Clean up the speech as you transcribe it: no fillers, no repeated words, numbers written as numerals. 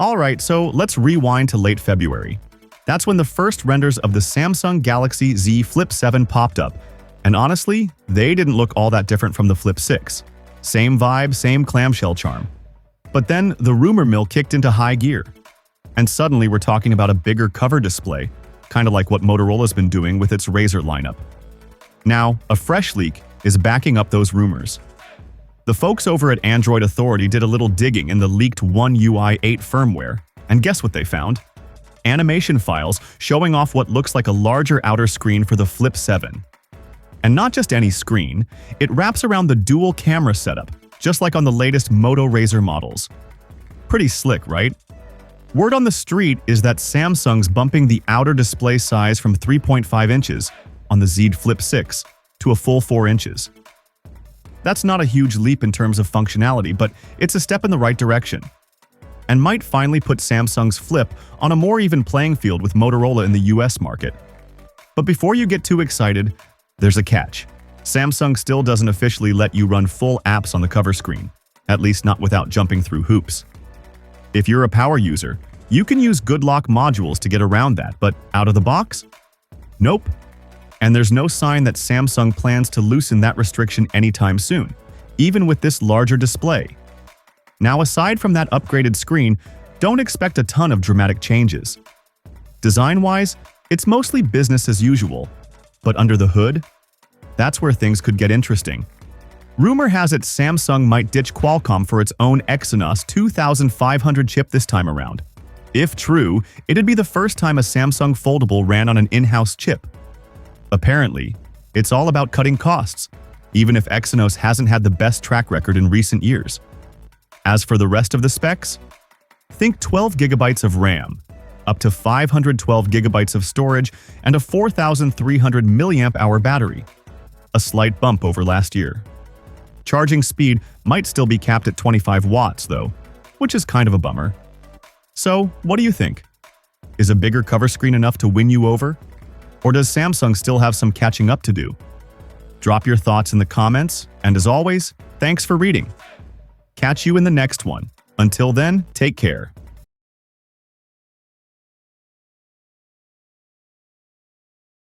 Alright, so let's rewind to late February. That's when the first renders of the Samsung Galaxy Z Flip 7 popped up, and honestly, they didn't look all that different from the Flip 6. Same vibe, same clamshell charm. But then the rumor mill kicked into high gear. And suddenly we're talking about a bigger cover display, kind of like what Motorola's been doing with its Razr lineup. Now, a fresh leak is backing up those rumors. The folks over at Android Authority did a little digging in the leaked One UI 8 firmware, and guess what they found? Animation files showing off what looks like a larger outer screen for the Flip 7. And not just any screen, it wraps around the dual camera setup, just like on the latest Moto Razr models. Pretty slick, right? Word on the street is that Samsung's bumping the outer display size from 3.5 inches on the Z Flip 6 to a full 4 inches. That's not a huge leap in terms of functionality, but it's a step in the right direction, and might finally put Samsung's Flip on a more even playing field with Motorola in the US market. But before you get too excited, there's a catch. Samsung still doesn't officially let you run full apps on the cover screen, at least not without jumping through hoops. If you're a power user, you can use good lock modules to get around that, but out of the box? Nope. And there's no sign that Samsung plans to loosen that restriction anytime soon, even with this larger display. Now, aside from that upgraded screen, don't expect a ton of dramatic changes. Design-wise, it's mostly business as usual, but under the hood, that's where things could get interesting. Rumor has it Samsung might ditch Qualcomm for its own Exynos 2500 chip this time around. If true, it'd be the first time a Samsung foldable ran on an in-house chip. Apparently, it's all about cutting costs, even if Exynos hasn't had the best track record in recent years. As for the rest of the specs, think 12 GB of RAM, up to 512 GB of storage, and a 4,300 mAh battery, a slight bump over last year. Charging speed might still be capped at 25 watts, though, which is kind of a bummer. So, what do you think? Is a bigger cover screen enough to win you over? Or does Samsung still have some catching up to do? Drop your thoughts in the comments, and as always, thanks for reading. Catch you in the next one. Until then, take care.